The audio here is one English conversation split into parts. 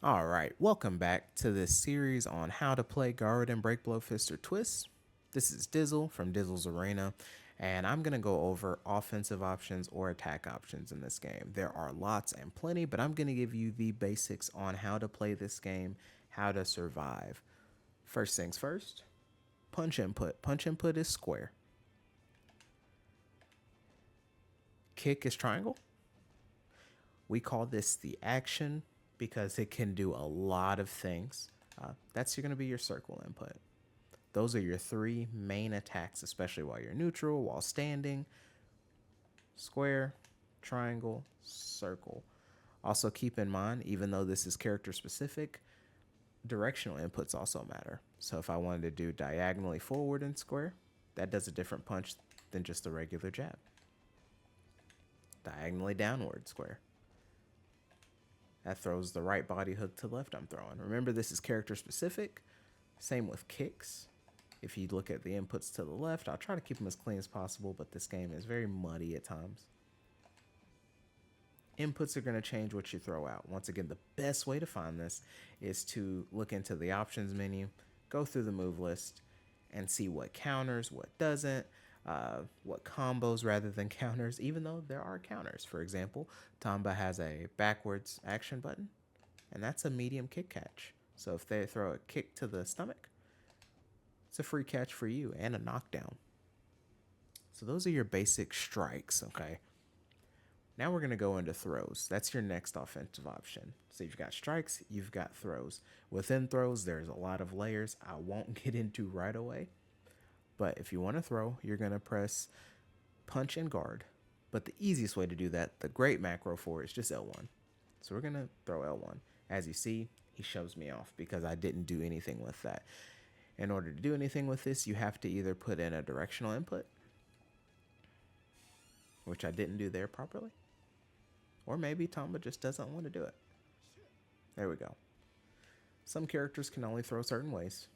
Alright, welcome back to this series on how to play Garouden Breakblow Fist or Twist. This is Dizzle from Dizzle's Arena, and I'm going to go over offensive options or attack options in this game. There are lots and plenty, but I'm going to give you the basics on how to play this game, how to survive. First things first, punch input. Punch input is square. Kick is triangle. We call this the action because it can do a lot of things. That's going to be your circle input. Those are your three main attacks, especially while you're neutral, while standing. Square, triangle, circle. Also keep in mind, even though this is character specific, directional inputs also matter. So if I wanted to do diagonally forward in square, that does a different punch than just a regular jab. Diagonally downward square, that throws the right body hook to the left I'm throwing. Remember, this is character specific. Same with kicks. If you look at the inputs to the left, I'll try to keep them as clean as possible, but this game is very muddy at times. Inputs are going to change what you throw out. Once again, the best way to find this is to look into the options menu, go through the move list, and see what counters, what doesn't, what combos rather than counters, even though there are counters. For example, Tamba has a backwards action button, and that's a medium kick catch. So if they throw a kick to the stomach, it's a free catch for you and a knockdown. So those are your basic strikes, okay? Now we're going to go into throws. That's your next offensive option. So you've got strikes, you've got throws. Within throws, there's a lot of layers I won't get into right away. But if you want to throw, you're going to press punch and guard. But the easiest way to do that, the great macro for it, is just L1. So we're going to throw L1. As you see, he shoves me off because I didn't do anything with that. In order to do anything with this, you have to either put in a directional input, which I didn't do there properly, or maybe Tamba just doesn't want to do it. There we go. Some characters can only throw certain ways,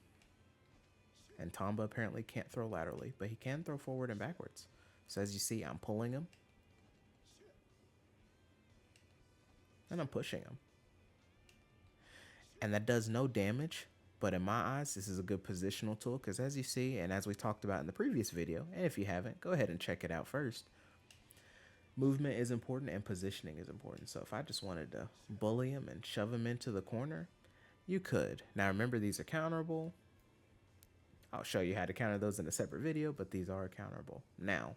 and Tamba apparently can't throw laterally, but he can throw forward and backwards. So as you see, I'm pulling him, and I'm pushing him. And that does no damage, but in my eyes, this is a good positional tool because as you see, and as we talked about in the previous video, and if you haven't, go ahead and check it out first. Movement is important and positioning is important. So if I just wanted to bully him and shove him into the corner, you could. Now remember, these are counterable. I'll show you how to counter those in a separate video, but these are counterable. Now,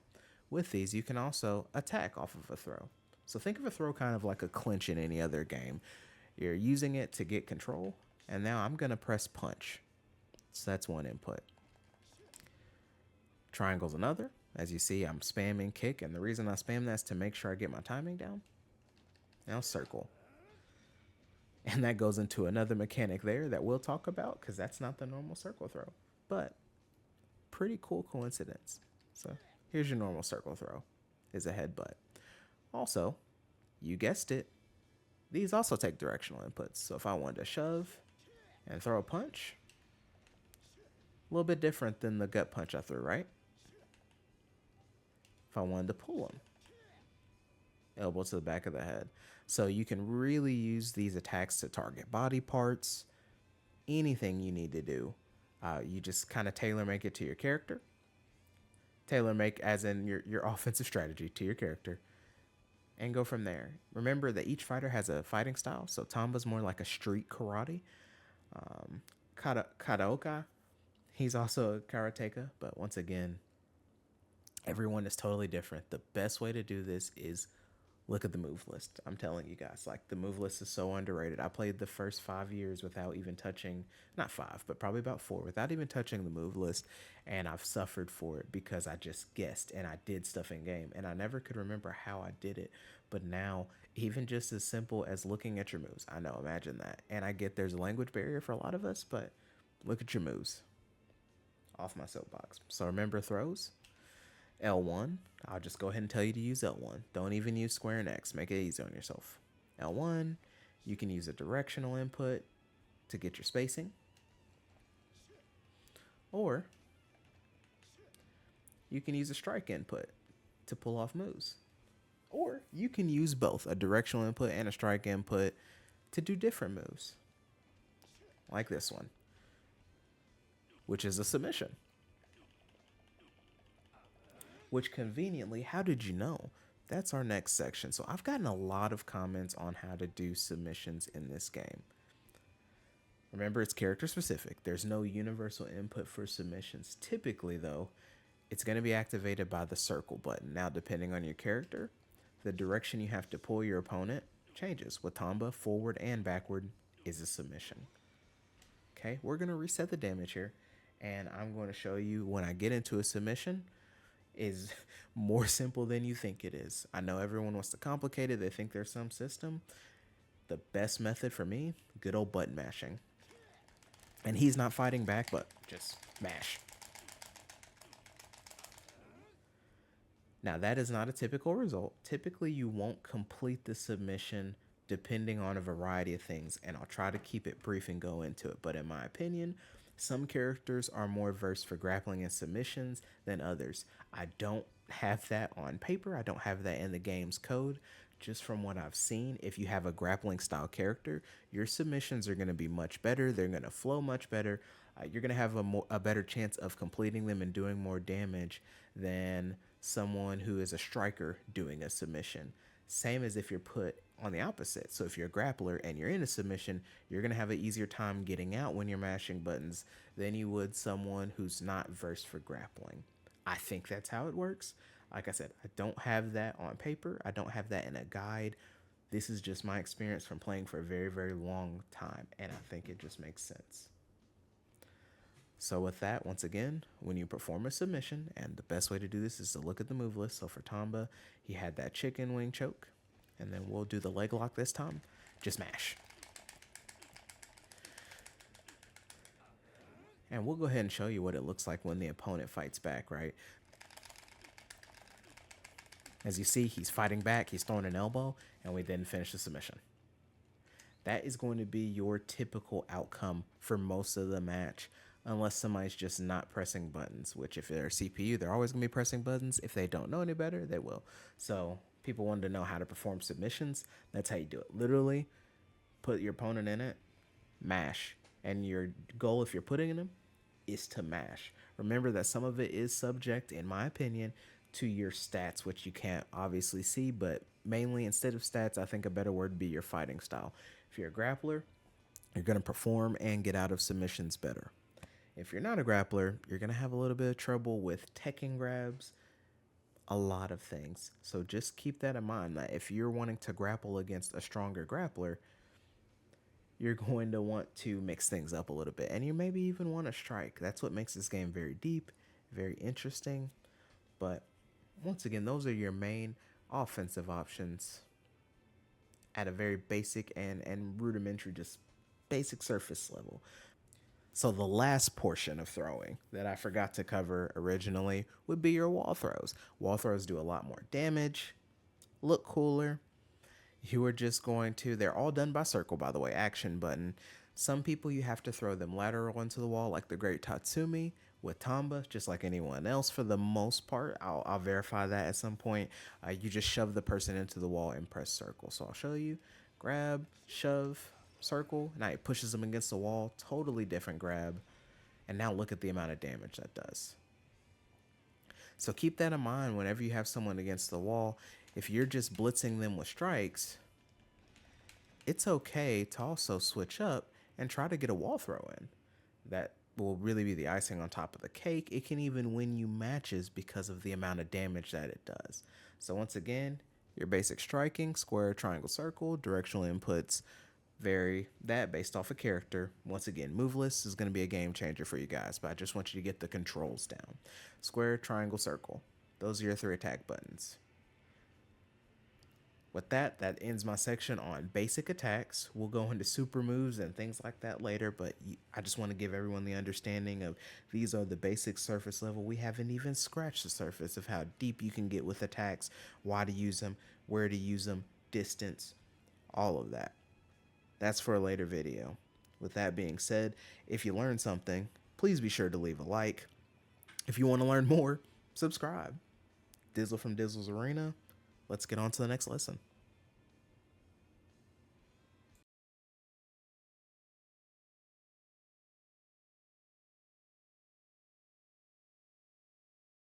with these, you can also attack off of a throw. So think of a throw kind of like a clinch in any other game. You're using it to get control, and now I'm going to press punch. So that's one input. Triangle's another. As you see, I'm spamming kick, and the reason I spam that is to make sure I get my timing down. Now circle. And that goes into another mechanic there that we'll talk about because that's not the normal circle throw. But pretty cool coincidence. So here's your normal circle throw, is a headbutt. Also, you guessed it, these also take directional inputs. So if I wanted to shove and throw a punch, a little bit different than the gut punch I threw, right? If I wanted to pull him, elbow to the back of the head. So you can really use these attacks to target body parts, anything you need to do. You just kind of tailor make it to your character. Tailor make as in your offensive strategy to your character. And go from there. Remember that each fighter has a fighting style. So Tamba's more like a street karate. Karaoka, he's also a karateka. But once again, everyone is totally different. The best way to do this is look at the move list. I'm telling you guys, like, the move list is so underrated. I played the first 5 years without even touching, not 5, but probably about 4, without even touching the move list. And I've suffered for it because I just guessed and I did stuff in game. And I never could remember how I did it. But now, even just as simple as looking at your moves, I know, imagine that. And I get there's a language barrier for a lot of us, but look at your moves. Off my soapbox. So remember throws? L1, I'll just go ahead and tell you to use L1. Don't even use square and X. Make it easy on yourself. L1, you can use a directional input to get your spacing. Or you can use a strike input to pull off moves. Or you can use both, a directional input and a strike input, to do different moves, like this one, which is a submission. Which conveniently, how did you know? That's our next section. So I've gotten a lot of comments on how to do submissions in this game. Remember, it's character specific. There's no universal input for submissions. Typically, though, it's going to be activated by the circle button. Now, depending on your character, the direction you have to pull your opponent changes. With Tamba, forward and backward is a submission. Okay, we're going to reset the damage here, and I'm going to show you when I get into a submission is more simple than you think it is. I know everyone wants to complicate it. They think there's some system. The best method for me, good old button mashing. And he's not fighting back, but just mash. Now, that is not a typical result. Typically, you won't complete the submission depending on a variety of things, and I'll try to keep it brief and go into it. But in my opinion, some characters are more versed for grappling and submissions than others. I don't have that on paper. I don't have that in the game's code. Just from what I've seen, if you have a grappling style character, your submissions are going to be much better. They're going to flow much better. You're going to have a better chance of completing them and doing more damage than someone who is a striker doing a submission. Same as if you're put on the opposite. So if you're a grappler and you're in a submission, you're going to have an easier time getting out when you're mashing buttons than you would someone who's not versed for grappling. I think that's how it works. Like I said, I don't have that on paper. I don't have that in a guide. This is just my experience from playing for a very, very long time, and I think it just makes sense. So with that, once again, when you perform a submission, and the best way to do this is to look at the move list. So for Tamba, he had that chicken wing choke, and then we'll do the leg lock this time. Just mash. And we'll go ahead and show you what it looks like when the opponent fights back, right? As you see, he's fighting back, he's throwing an elbow, and we then finish the submission. That is going to be your typical outcome for most of the match, unless somebody's just not pressing buttons, which if they're a CPU, they're always going to be pressing buttons. If they don't know any better, they will. So people wanted to know how to perform submissions. That's how you do it. Literally, put your opponent in it, mash. And your goal, if you're putting in them, is to mash. Remember that some of it is subject, in my opinion, to your stats, which you can't obviously see, but mainly instead of stats, I think a better word would be your fighting style. If you're a grappler, you're going to perform and get out of submissions better. If you're not a grappler, you're going to have a little bit of trouble with teching grabs, a lot of things. So just keep that in mind, that if you're wanting to grapple against a stronger grappler, you're going to want to mix things up a little bit, and you maybe even want to strike. That's what makes this game very deep, very interesting. But once again, those are your main offensive options at a very basic and rudimentary, just basic surface level. So the last portion of throwing that I forgot to cover originally would be your wall throws. Wall throws do a lot more damage, look cooler. You are just going to, they're all done by circle, by the way, action button. Some people you have to throw them lateral into the wall, like the great Tatsumi. With Tamba, just like anyone else for the most part, I'll verify that at some point. You just shove the person into the wall and press circle. So I'll show you, grab, shove, circle. Now it pushes them against the wall, totally different grab. And now look at the amount of damage that does. So keep that in mind whenever you have someone against the wall. If you're just blitzing them with strikes, it's okay to also switch up and try to get a wall throw in. That will really be the icing on top of the cake. It can even win you matches because of the amount of damage that it does. So once again, your basic striking, square, triangle, circle, directional inputs vary that based off a character. Once again, move list is going to be a game changer for you guys, but I just want you to get the controls down. Square, triangle, circle. Those are your 3 attack buttons. With that ends my section on basic attacks. We'll go into super moves and things like that later, but I just want to give everyone the understanding of these are the basic surface level. We haven't even scratched the surface of how deep you can get with attacks, why to use them, where to use them, distance, all of that. That's for a later video. With that being said, if you learned something, please be sure to leave a like. If you want to learn more, subscribe. Dizzle from Dizzle's Arena. Let's get on to the next lesson.